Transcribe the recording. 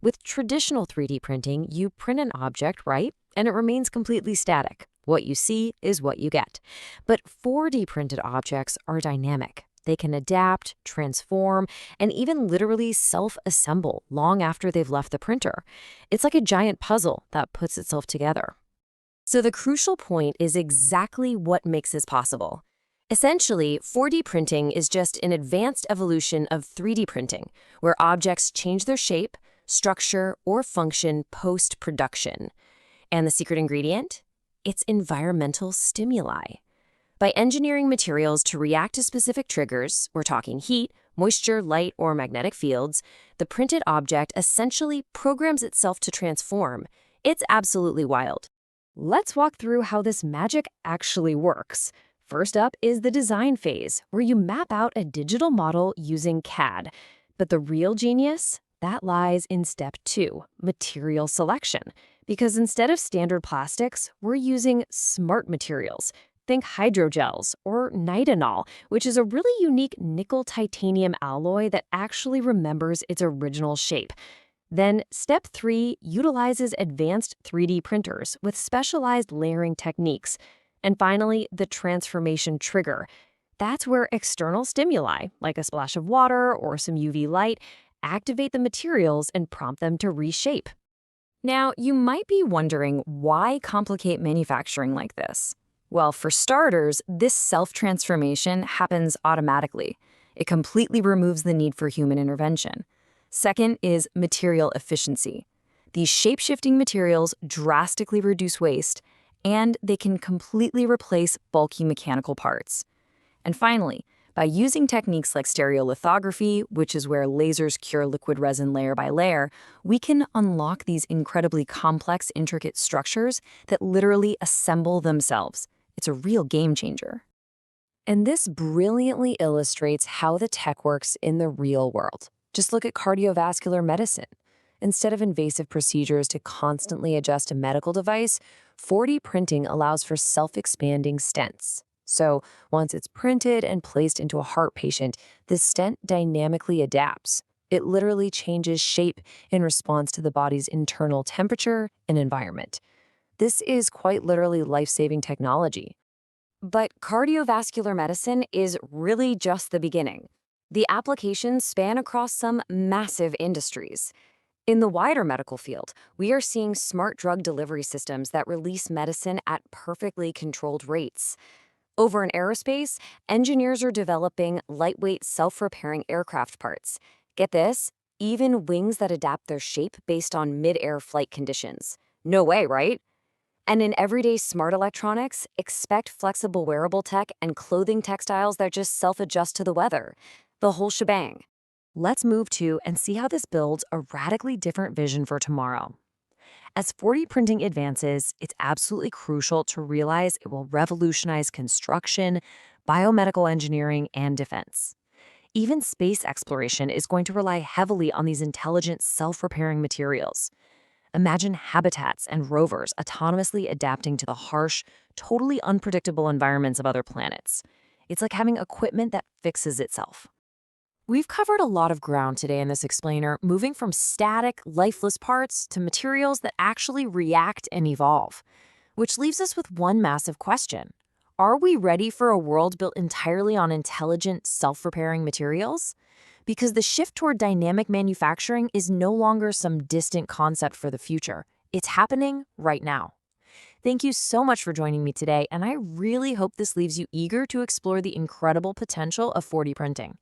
With traditional 3D printing, you print an object, right? And it remains completely static. What you see is what you get. But 4D printed objects are dynamic. They can adapt, transform, and even literally self-assemble long after they've left the printer. It's like a giant puzzle that puts itself together. So the crucial point is exactly what makes this possible. Essentially, 4D printing is just an advanced evolution of 3D printing, where objects change their shape, structure, or function post-production. And the secret ingredient? It's environmental stimuli. By engineering materials to react to specific triggers, we're talking heat, moisture, light, or magnetic fields, the printed object essentially programs itself to transform. It's absolutely wild. Let's walk through how this magic actually works. First up is the design phase, where you map out a digital model using CAD. But the real genius? That lies in step 2, material selection. Because instead of standard plastics, we're using smart materials. Think hydrogels or nitinol, which is a really unique nickel-titanium alloy that actually remembers its original shape. Then, step 3 utilizes advanced 3D printers with specialized layering techniques. And finally, the transformation trigger. That's where external stimuli, like a splash of water or some UV light, activate the materials and prompt them to reshape. Now, you might be wondering, why complicate manufacturing like this? Well, for starters, this self-transformation happens automatically. It completely removes the need for human intervention. Second is material efficiency. These shape-shifting materials drastically reduce waste, and they can completely replace bulky mechanical parts. And finally, by using techniques like stereolithography, which is where lasers cure liquid resin layer by layer, we can unlock these incredibly complex, intricate structures that literally assemble themselves. It's a real game changer. And this brilliantly illustrates how the tech works in the real world. Just look at cardiovascular medicine. Instead of invasive procedures to constantly adjust a medical device, 4D printing allows for self-expanding stents. So once it's printed and placed into a heart patient, the stent dynamically adapts. It literally changes shape in response to the body's internal temperature and environment. This is quite literally life-saving technology. But cardiovascular medicine is really just the beginning. The applications span across some massive industries. In the wider medical field, we are seeing smart drug delivery systems that release medicine at perfectly controlled rates. Over in aerospace, engineers are developing lightweight, self-repairing aircraft parts. Get this, even wings that adapt their shape based on mid-air flight conditions. No way, right? And in everyday smart electronics, expect flexible wearable tech and clothing textiles that just self-adjust to the weather. The whole shebang. Let's move to and see how this builds a radically different vision for tomorrow. As 4D printing advances, it's absolutely crucial to realize it will revolutionize construction, biomedical engineering, and defense. Even space exploration is going to rely heavily on these intelligent, self-repairing materials. Imagine habitats and rovers autonomously adapting to the harsh, totally unpredictable environments of other planets. It's like having equipment that fixes itself. We've covered a lot of ground today in this explainer, moving from static, lifeless parts to materials that actually react and evolve. Which leaves us with one massive question. Are we ready for a world built entirely on intelligent, self-repairing materials? Because the shift toward dynamic manufacturing is no longer some distant concept for the future. It's happening right now. Thank you so much for joining me today, and I really hope this leaves you eager to explore the incredible potential of 4D printing.